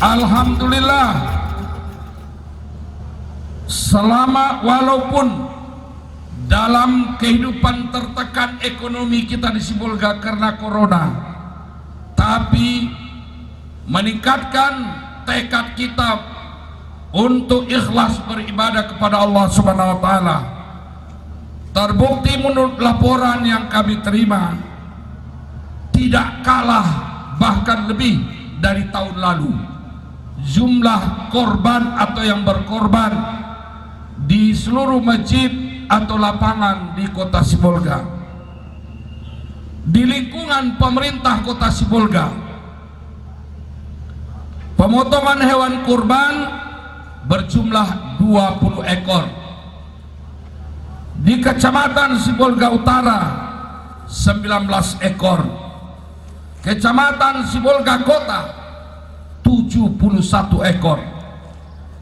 Alhamdulillah, selama walaupun dalam kehidupan tertekan ekonomi kita di Sibolga karena corona, tapi meningkatkan tekad kita untuk ikhlas beribadah kepada Allah Subhanahu wa taala. Terbukti menurut laporan yang kami terima, tidak kalah bahkan lebih dari tahun lalu jumlah korban atau yang berkorban di seluruh masjid atau lapangan di kota Sibolga. Di lingkungan pemerintah kota Sibolga, pemotongan hewan kurban berjumlah 20 ekor. Di Kecamatan Sibolga Utara 19 ekor. Kecamatan Sibolga Kota 71 ekor.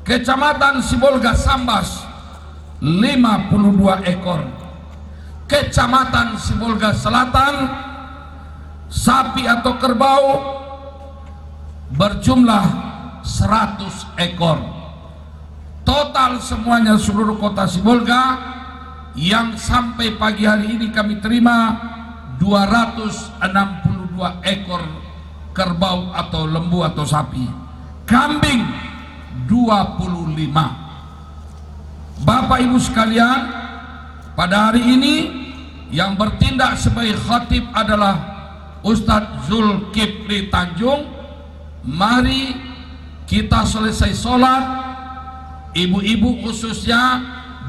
Kecamatan Sibolga Sambas 52 ekor. Kecamatan Sibolga Selatan sapi atau kerbau berjumlah 100 ekor. Total semuanya seluruh kota Sibolga yang sampai pagi hari ini kami terima 262 ekor kerbau atau lembu atau sapi. Kambing 25. Bapak Ibu sekalian, pada hari ini yang bertindak sebagai khatib adalah Ustadz Zulkifli Tanjung. Mari kita selesai sholat, ibu-ibu khususnya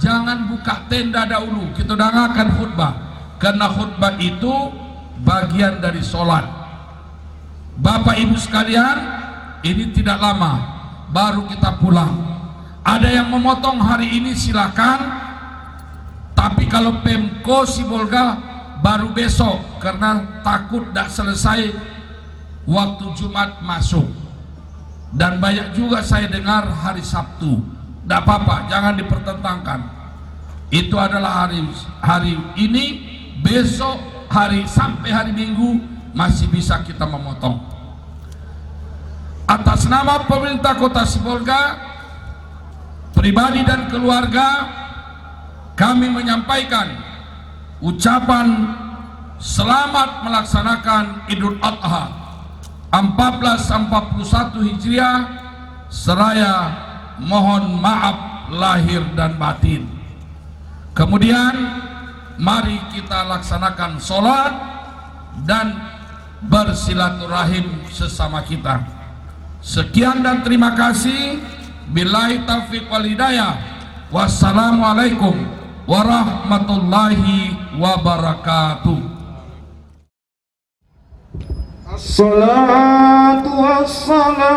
jangan buka tenda dahulu, kita dengarkan khutbah, karena khutbah itu bagian dari sholat. Bapak Ibu sekalian, ini tidak lama baru kita pulang. Ada yang memotong hari ini silakan, tapi kalau Pemko Sibolga baru besok, karena takut tidak selesai waktu Jumat masuk. Dan banyak juga saya dengar hari Sabtu. Tidak apa-apa, jangan dipertentangkan. Itu adalah hari ini, besok, hari sampai hari Minggu masih bisa kita memotong. Atas nama pemerintah Kota Sibolga, pribadi dan keluarga, kami menyampaikan ucapan selamat melaksanakan Idul Adha 1441 Hijriah, seraya mohon maaf lahir dan batin. Kemudian mari kita laksanakan sholat dan bersilaturahim sesama kita. Sekian dan terima kasih. Billahi taufiq wal hidayah. Wassalamualaikum warahmatullahi wabarakatuh. Assalatu wassalam,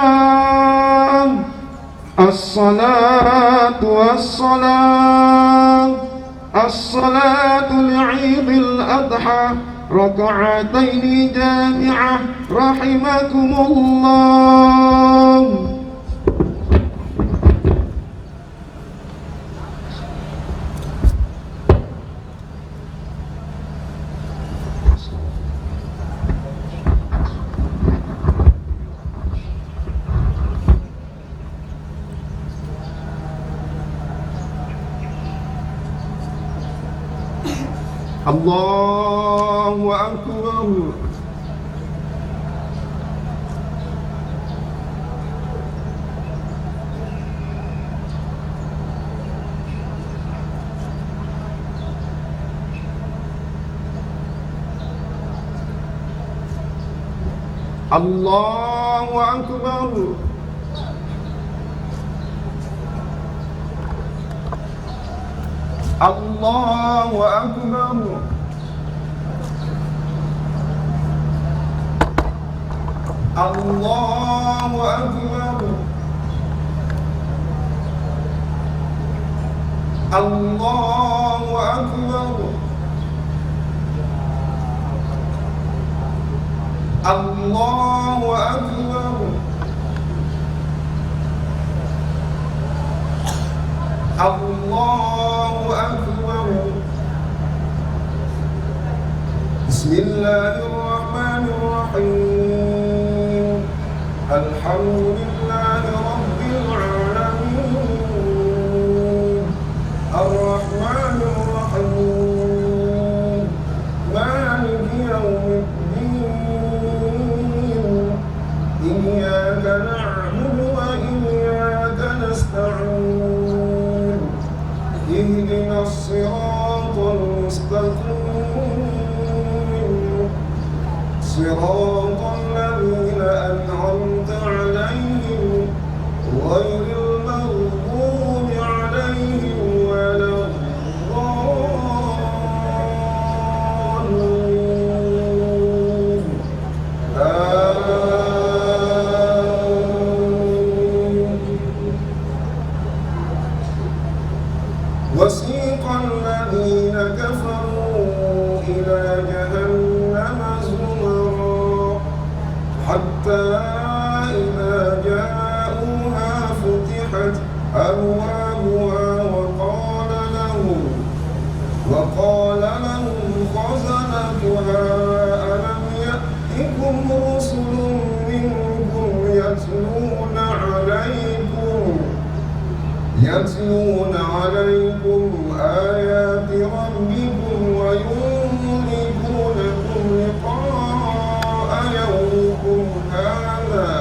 assalatu wassalam, assalatu li'idil adha raka'ataini jami'ah rahimakumullah. Allahu Akbar. Allahu Akbar. Allahu Akbar. Allahu Akbar. Allahu Akbar. Allahu Akbar. Allahu Akbar. Bismillahirrahmanirrahim. Alhamdulillah نعبد وإياك نستعين اهدنا الصراط المستقيم صراط الذين أنعمت عليهم غير المغضوب عليهم ولا الضالين آمين. وسيق الذين كفروا إلى جهنم زمرا حتى إذا جاءوها فتحت أبوابها وقال لهم خزنتها ألم يأتكم رسل منكم يتلون عليكم آيات ربكم وينذرونكم لقاء يومكم هذا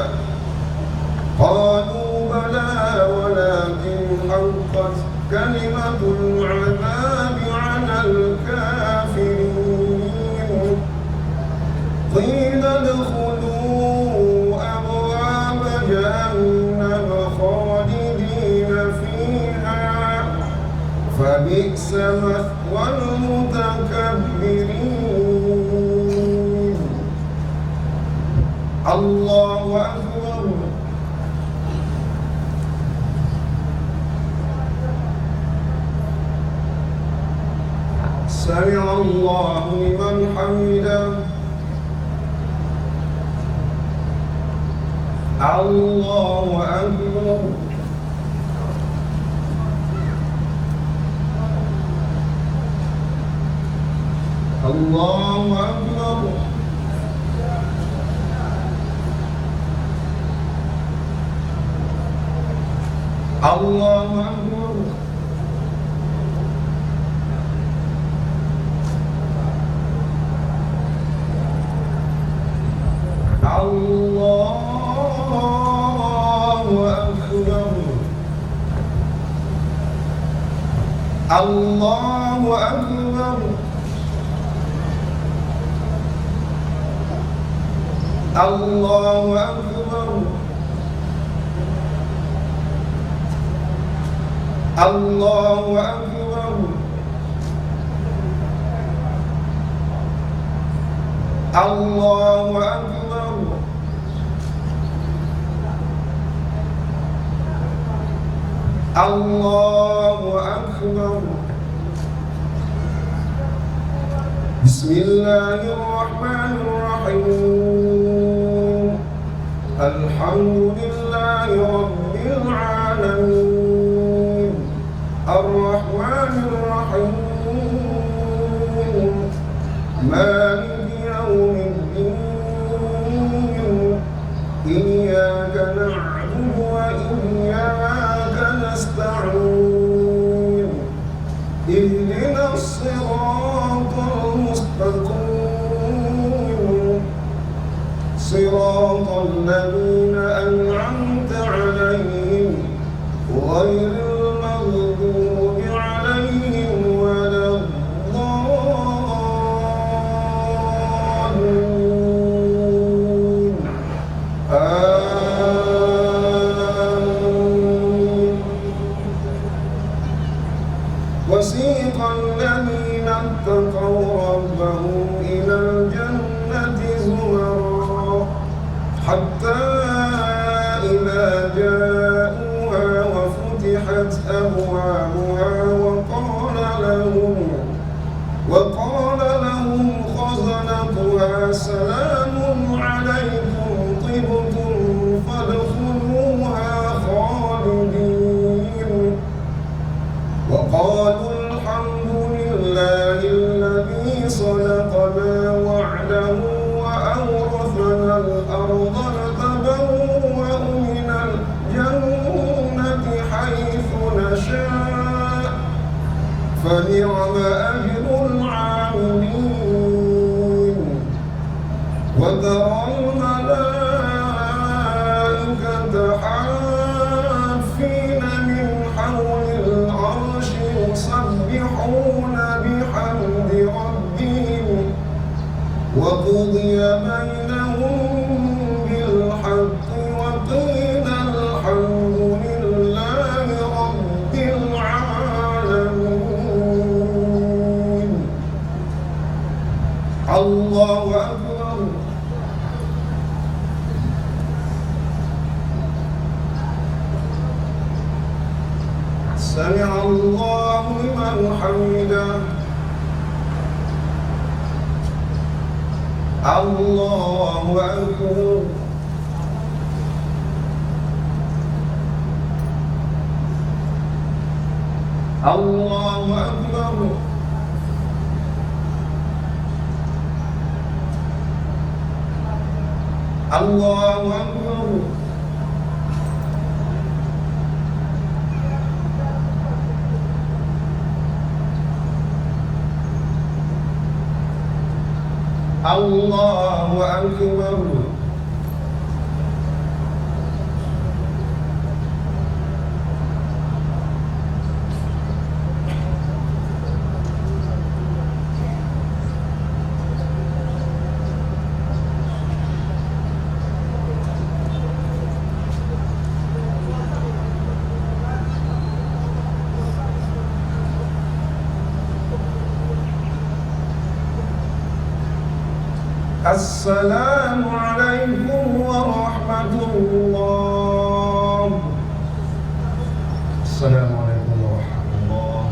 قالوا بلى ولكن حقت كلمة العذاب على الكافرين قيل ادخلوا أبواب جهنم خالدين فيها فبئس مثوى المتكبرين. الله أكبر. سمع الله لمن حمده. الله أكبر. الله أكبر. الله أكبر. الله أكبر. الله أكبر. الله أكبر. الله أكبر. الله أكبر. بسم الله الرحمن الرحيم. الحمد لله رب العالمين الرحمن الرحيم مالك يوم الدين إياك نعبد وإياك نستعين اهدنا الصراط المستقيم صراط الذين أنعمت عليهم غير المغضوب عليهم ولا الضالين آمين. وسيق الذين اتقوا ربهم إلى الجنة زمرا حتى إذا جاءوها وفتحت أبوابها وقال لهم خزنتها سلام عليكم طبتم فادخلوها خالدين وقالوا الحمد لله الذي صدقنا وعده وأورثنا الأرض نتبوأ من الجنة حيث نشاء سمع الله لمن حمده الله أكبر الله أكبر الله أكبر الله أكبر السلام عليكم ورحمة الله. السلام عليكم ورحمة الله.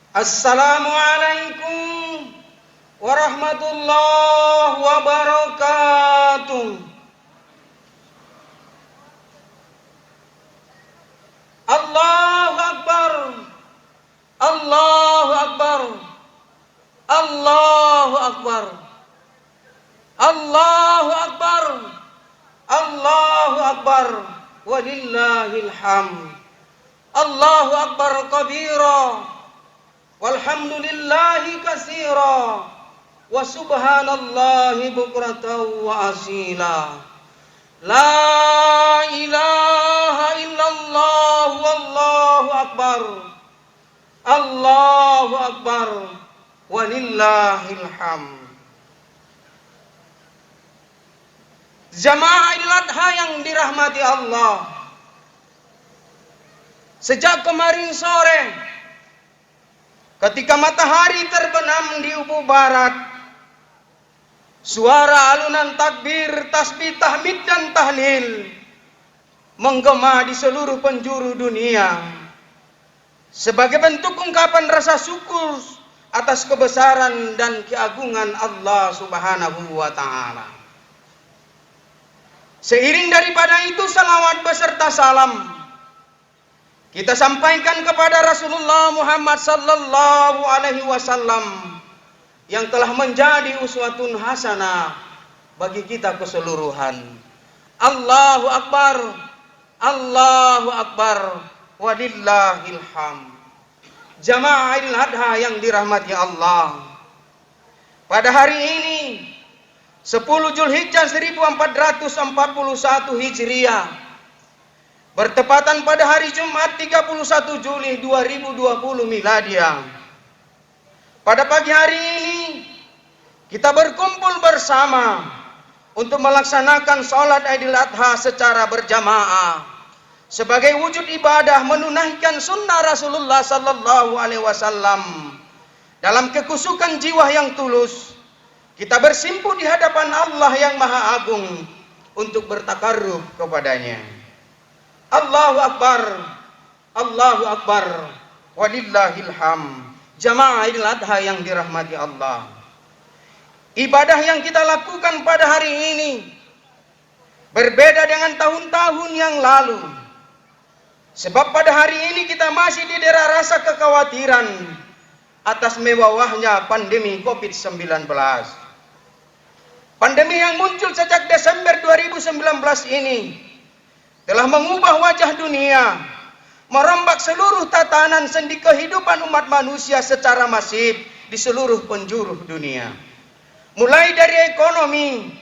Assalamualaikum warahmatullahi wabarakatuh. Allahu Akbar, Allahu Akbar, Allahu Akbar, Allahu Akbar, Allahu Akbar, walillahil hamd. Allahu Akbar kabira, walhamdulillahi katsira, wa subhanallahi bukratan wa asila. La ilaha illallah wallahu akbar. Allahu akbar, walillahil hamd. Jamaah Idul Adha yang dirahmati Allah, sejak kemarin sore ketika matahari terbenam di ufuk barat, suara alunan takbir, tasbih, tahmid dan tahlil menggema di seluruh penjuru dunia sebagai bentuk ungkapan rasa syukur atas kebesaran dan keagungan Allah Subhanahu wa taala. Seiring daripada itu, salawat beserta salam kita sampaikan kepada Rasulullah Muhammad sallallahu alaihi wasallam yang telah menjadi uswatun hasanah bagi kita keseluruhan. Allahu Akbar, Allahu Akbar, walillahil hamd. Jamaah Idul Adha yang dirahmati Allah, pada hari ini 10 Zulhijjah 1441 Hijriah, bertepatan pada hari Jumat 31 Juli 2020 Miladiah. Pada pagi hari ini kita berkumpul bersama untuk melaksanakan sholat Idul Adha secara berjamaah sebagai wujud ibadah menunaikan sunnah Rasulullah sallallahu alaihi wasallam. Dalam kekusukan jiwa yang tulus, kita bersimpu di hadapan Allah yang Maha Agung untuk bertakarrub kepadanya. Allahu Akbar, Allahu Akbar, walillahil hamd. Jamaah Idul Adha yang dirahmati Allah, ibadah yang kita lakukan pada hari ini berbeda dengan tahun-tahun yang lalu, sebab pada hari ini kita masih didera rasa kekhawatiran atas mewabahnya pandemi COVID-19. Pandemi yang muncul sejak Desember 2019 ini telah mengubah wajah dunia, merombak seluruh tatanan sendi kehidupan umat manusia secara masif di seluruh penjuru dunia. Mulai dari ekonomi,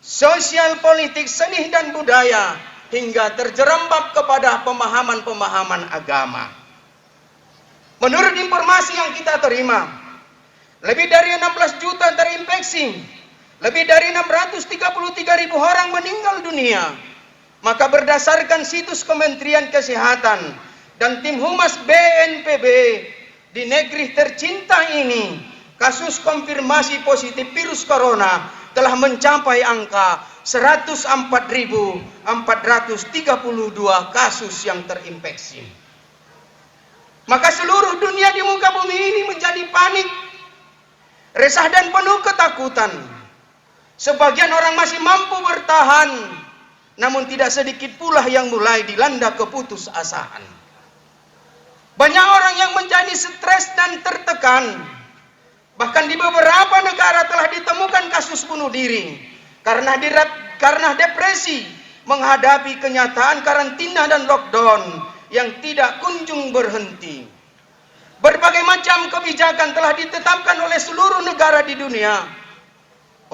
sosial, politik, seni dan budaya, hingga terjerembab kepada pemahaman-pemahaman agama. Menurut informasi yang kita terima, lebih dari 16 juta terinfeksi, lebih dari 633.000 orang meninggal dunia, Maka berdasarkan situs Kementerian Kesehatan dan tim Humas BNPB di negeri tercinta ini, kasus konfirmasi positif virus corona telah mencapai angka 104.432 kasus yang terinfeksi. Maka seluruh dunia di muka bumi ini menjadi panik, resah dan penuh ketakutan. Sebagian orang masih mampu bertahan, namun tidak sedikit pula yang mulai dilanda keputusasaan. Banyak orang yang menjadi stres dan tertekan. Bahkan di beberapa negara telah ditemukan kasus bunuh diri karena depresi menghadapi kenyataan karantina dan lockdown yang tidak kunjung berhenti. Berbagai macam kebijakan telah ditetapkan oleh seluruh negara di dunia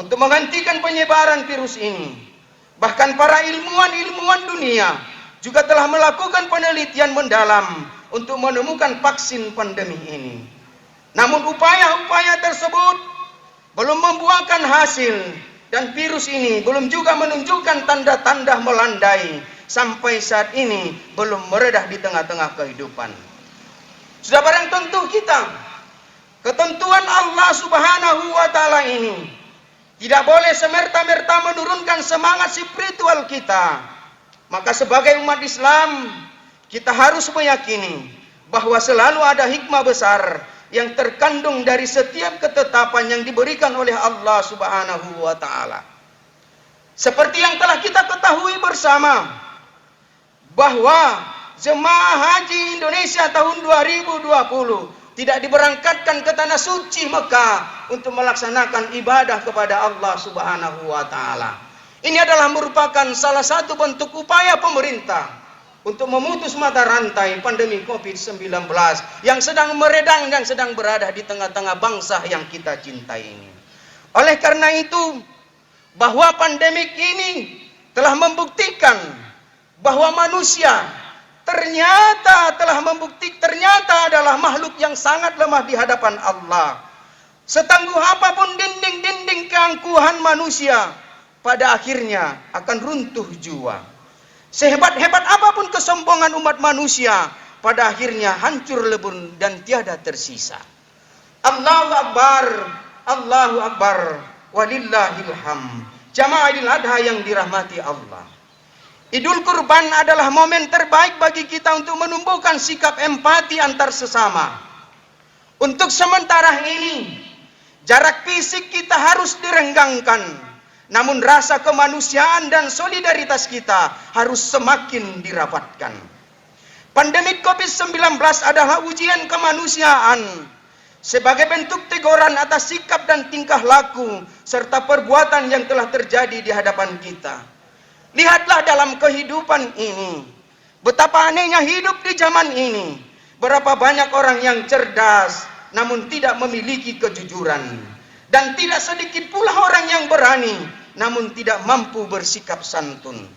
untuk menghentikan penyebaran virus ini. Bahkan para ilmuwan dunia juga telah melakukan penelitian mendalam untuk menemukan vaksin pandemi ini. Namun upaya-upaya tersebut belum membuahkan hasil dan virus ini belum juga menunjukkan tanda-tanda melandai. Sampai saat ini belum meredah di tengah-tengah kehidupan. Sudah barang tentu kita, ketentuan Allah Subhanahu wa Ta'ala ini tidak boleh semerta-merta menurunkan semangat spiritual kita. Maka sebagai umat Islam, kita harus meyakini bahwa selalu ada hikmah besar yang terkandung dari setiap ketetapan yang diberikan oleh Allah Subhanahu wa Ta'ala. Seperti yang telah kita ketahui bersama, bahwa jemaah haji Indonesia tahun 2020 tidak diberangkatkan ke tanah suci Mekah untuk melaksanakan ibadah kepada Allah Subhanahu wa Ta'ala. Ini adalah merupakan salah satu bentuk upaya pemerintah untuk memutus mata rantai pandemi COVID-19 yang sedang meredang dan sedang berada di tengah-tengah bangsa yang kita cintai ini. Oleh karena itu, bahwa pandemik ini telah membuktikan bahwa manusia ternyata adalah makhluk yang sangat lemah di hadapan Allah. Setangguh apapun dinding-dinding keangkuhan manusia, pada akhirnya akan runtuh jua. Sehebat-hebat apapun kesombongan umat manusia, pada akhirnya hancur lebur dan tiada tersisa. Allahu Akbar, Allahu Akbar, walillahil hamd. Jamaah Idul Adha yang dirahmati Allah. Idul Kurban adalah momen terbaik bagi kita untuk menumbuhkan sikap empati antar sesama. Untuk sementara ini, jarak fisik kita harus direnggangkan. Namun rasa kemanusiaan dan solidaritas kita harus semakin dirapatkan. Pandemi COVID-19 adalah ujian kemanusiaan sebagai bentuk teguran atas sikap dan tingkah laku serta perbuatan yang telah terjadi di hadapan kita. Lihatlah dalam kehidupan ini, betapa anehnya hidup di zaman ini. Berapa banyak orang yang cerdas, namun tidak memiliki kejujuran. Dan tidak sedikit pula orang yang berani, namun tidak mampu bersikap santun.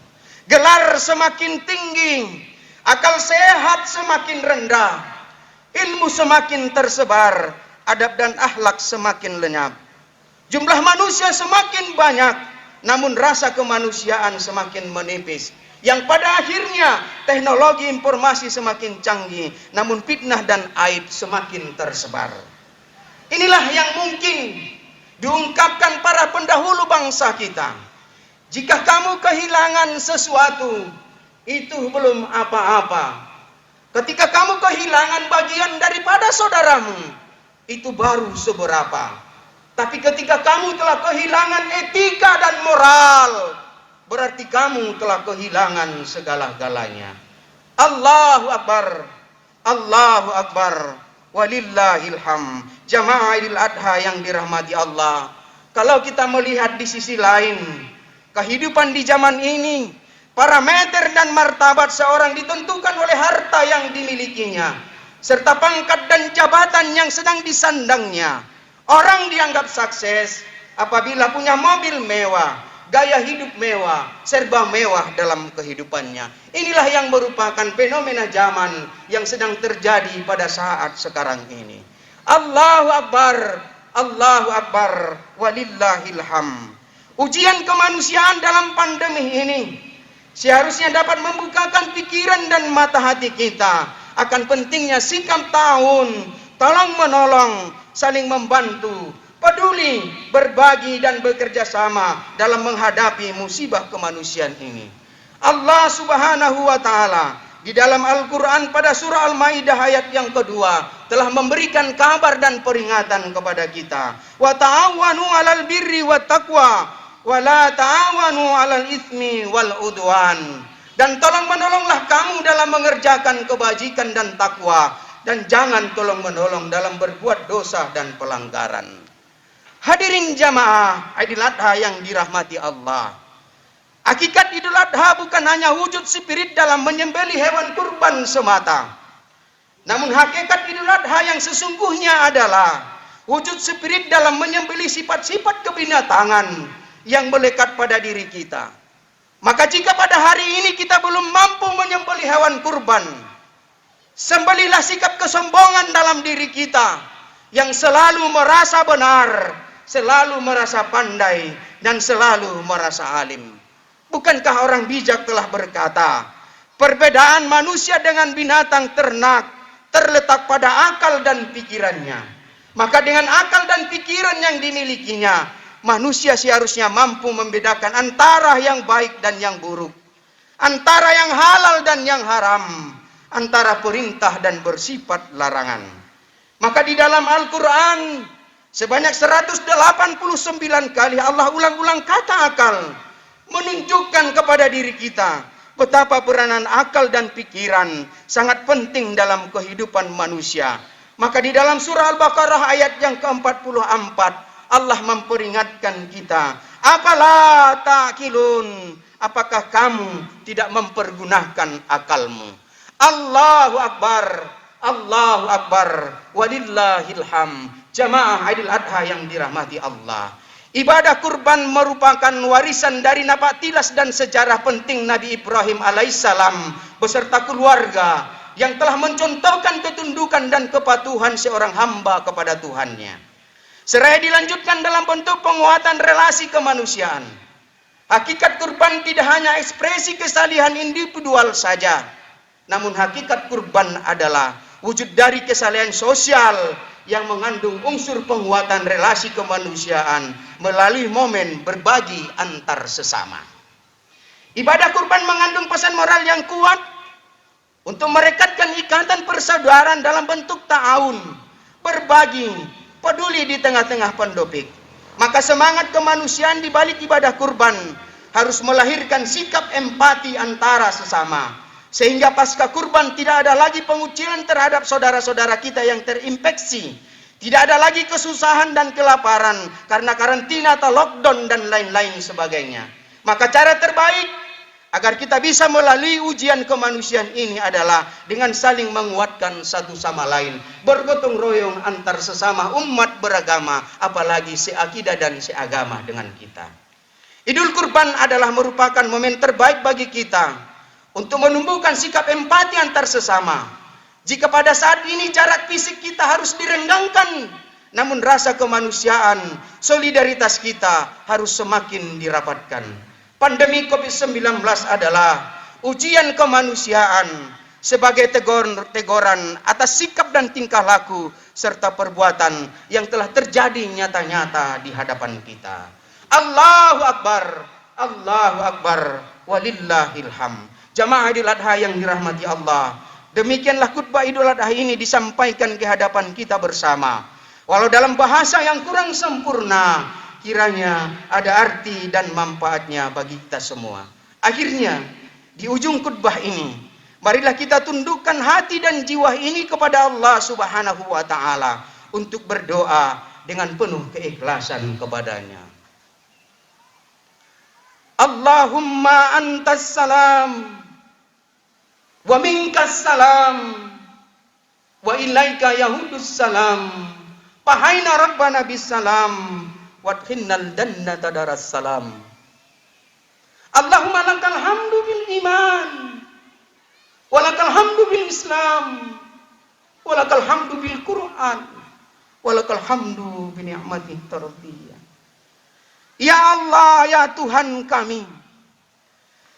Gelar semakin tinggi, akal sehat semakin rendah, ilmu semakin tersebar, adab dan akhlak semakin lenyap. Jumlah manusia semakin banyak, namun rasa kemanusiaan semakin menipis. Yang pada akhirnya teknologi informasi semakin canggih, namun fitnah dan aib semakin tersebar. Inilah yang mungkin diungkapkan para pendahulu bangsa kita. Jika kamu kehilangan sesuatu, itu belum apa-apa. Ketika kamu kehilangan bagian daripada saudaramu, itu baru seberapa. Tapi ketika kamu telah kehilangan etika dan moral, berarti kamu telah kehilangan segala-galanya. Allahu Akbar, Allahu Akbar, walillahil hamd. Jamaah Idul Adha yang dirahmati Allah. Kalau kita melihat di sisi lain, kehidupan di zaman ini, parameter dan martabat seorang ditentukan oleh harta yang dimilikinya, serta pangkat dan jabatan yang sedang disandangnya. Orang dianggap sukses apabila punya mobil mewah, gaya hidup mewah, serba mewah dalam kehidupannya. Inilah yang merupakan fenomena zaman yang sedang terjadi pada saat sekarang ini. Allahu Akbar, Allahu Akbar, walillahil hamd. Ujian kemanusiaan dalam pandemi ini seharusnya dapat membukakan pikiran dan mata hati kita akan pentingnya sikap ta'awun, tolong menolong, saling membantu, peduli, berbagi dan bekerja sama dalam menghadapi musibah kemanusiaan ini. Allah Subhanahu wa taala di dalam Al-Quran pada surah Al-Maidah ayat yang kedua telah memberikan kabar dan peringatan kepada kita. Wa ta'awanu 'alal birri wat taqwa wa la ta'awanu 'alal itsmi wal udwan. Dan tolong menolonglah kamu dalam mengerjakan kebajikan dan takwa, dan jangan tolong menolong dalam berbuat dosa dan pelanggaran. Hadirin jamaah Idul Adha yang dirahmati Allah. Hakikat Idul Adha bukan hanya wujud spirit dalam menyembelih hewan kurban semata. Namun hakikat Idul Adha yang sesungguhnya adalah wujud spirit dalam menyembelih sifat-sifat kebinatangan yang melekat pada diri kita. Maka jika pada hari ini kita belum mampu menyembelih hewan kurban, sembelihlah sikap kesombongan dalam diri kita yang selalu merasa benar, selalu merasa pandai, dan selalu merasa alim. Bukankah orang bijak telah berkata, perbedaan manusia dengan binatang ternak terletak pada akal dan pikirannya. Maka dengan akal dan pikiran yang dimilikinya, manusia seharusnya mampu membedakan antara yang baik dan yang buruk, antara yang halal dan yang haram, antara perintah dan bersifat larangan. Maka di dalam Al-Quran sebanyak 189 kali Allah ulang-ulang kata akal, menunjukkan kepada diri kita betapa peranan akal dan pikiran sangat penting dalam kehidupan manusia. Maka di dalam surah Al-Baqarah ayat yang ke-44 Allah memperingatkan kita, "Afala ta'qilun?" Apakah kamu tidak mempergunakan akalmu? Allahu Akbar, Allahu Akbar, walillahil hamd. Jamaah Idul Adha yang dirahmati Allah. Ibadah kurban merupakan warisan dari napaktilas dan sejarah penting Nabi Ibrahim alaihissalam beserta keluarga yang telah mencontohkan ketundukan dan kepatuhan seorang hamba kepada Tuhannya. Seraya dilanjutkan dalam bentuk penguatan relasi kemanusiaan. Hakikat kurban tidak hanya ekspresi kesalihan individual saja, namun hakikat kurban adalah wujud dari kesalehan sosial yang mengandung unsur penguatan relasi kemanusiaan melalui momen berbagi antar sesama. Ibadah kurban mengandung pesan moral yang kuat untuk merekatkan ikatan persaudaraan dalam bentuk ta'awun, berbagi, peduli di tengah-tengah pendobik. Maka semangat kemanusiaan di balik ibadah kurban harus melahirkan sikap empati antara sesama, sehingga pasca kurban tidak ada lagi pengucilan terhadap saudara-saudara kita yang terinfeksi. Tidak ada lagi kesusahan dan kelaparan karena karantina atau lockdown dan lain-lain sebagainya. Maka cara terbaik agar kita bisa melalui ujian kemanusiaan ini adalah dengan saling menguatkan satu sama lain, bergotong royong antar sesama umat beragama, apalagi seakidah dan seagama dengan kita. Idul Kurban adalah merupakan momen terbaik bagi kita untuk menumbuhkan sikap empati antar sesama. Jika pada saat ini jarak fisik kita harus direnggangkan, namun rasa kemanusiaan, solidaritas kita harus semakin dirapatkan. Pandemi COVID-19 adalah ujian kemanusiaan sebagai teguran atas sikap dan tingkah laku serta perbuatan yang telah terjadi nyata-nyata di hadapan kita. Allahu Akbar, Allahu Akbar, walillahil hamd. Jamaah Idul Adha yang dirahmati Allah, demikianlah khutbah Idul Adha ini disampaikan ke hadapan kita bersama. Walau dalam bahasa yang kurang sempurna, kiranya ada arti dan manfaatnya bagi kita semua. Akhirnya, di ujung khutbah ini, marilah kita tundukkan hati dan jiwa ini kepada Allah Subhanahu wa taala untuk berdoa dengan penuh keikhlasan kepadanya. Allahumma antas salam wa minkas salam wa ilaika yahudus salam. Pahaina rabbana bis salam wadkhinnal jannata daras salam. Allahumma lakal hamdu bil iman walakal hamdu bil Islam walakal hamdu bil Quran walakal hamdu bi ni'matik tarbiyah. Ya Allah, ya Tuhan kami,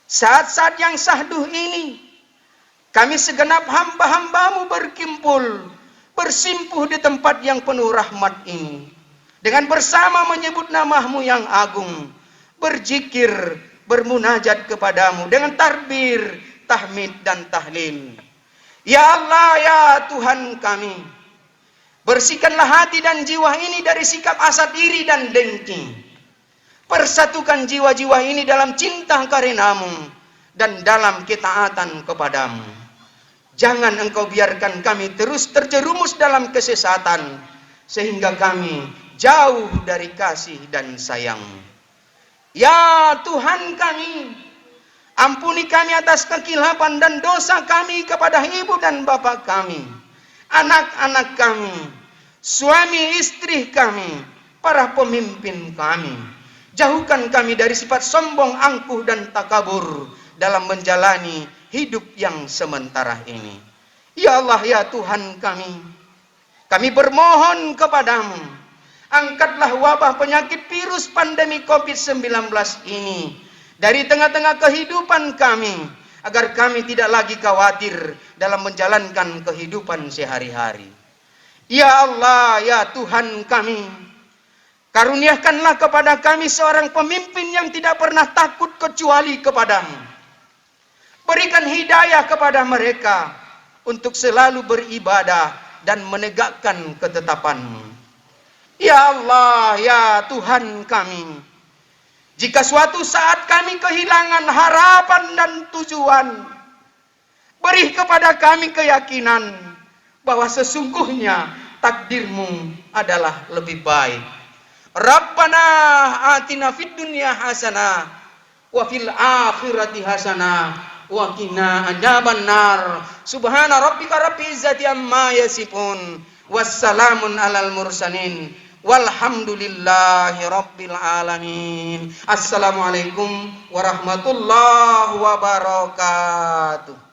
Saat-saat yang syahdu ini, kami segenap hamba-hambamu berkimpul, bersimpuh di tempat yang penuh rahmat ini. Dengan bersama menyebut namamu yang agung, berzikir, bermunajat kepadamu dengan takbir, tahmid dan tahlil. Ya Allah, ya Tuhan kami, bersihkanlah hati dan jiwa ini dari sikap hasad, iri dan dengki. Persatukan jiwa-jiwa ini dalam cinta karenamu dan dalam ketaatan kepadamu. Jangan engkau biarkan kami terus terjerumus dalam kesesatan, sehingga kami jauh dari kasih dan sayang. Ya Tuhan kami, ampuni kami atas kekilapan dan dosa kami kepada ibu dan bapa kami, anak-anak kami, suami istri kami, para pemimpin kami. Jauhkan kami dari sifat sombong, angkuh dan takabur dalam menjalani hidup yang sementara ini. Ya Allah, ya Tuhan kami bermohon kepadamu, angkatlah wabah penyakit virus pandemi COVID-19 ini dari tengah-tengah kehidupan kami, agar kami tidak lagi khawatir dalam menjalankan kehidupan sehari-hari. Ya Allah, ya Tuhan kami, karuniakanlah kepada kami seorang pemimpin yang tidak pernah takut kecuali kepadamu. Berikan hidayah kepada mereka untuk selalu beribadah dan menegakkan ketetapan-Mu. Ya Allah, ya Tuhan kami, jika suatu saat kami kehilangan harapan dan tujuan, beri kepada kami keyakinan bahwa sesungguhnya takdir-Mu adalah lebih baik. Rabbana atina fid dunya hasanah wa fil akhirati hasanah wa qina adzabannar. Subhana rabbika rabbil izzati amma yasifun, wassalamun alal mursalin, walhamdulillahi rabbil alamin. Assalamualaikum warahmatullahi wabarakatuh.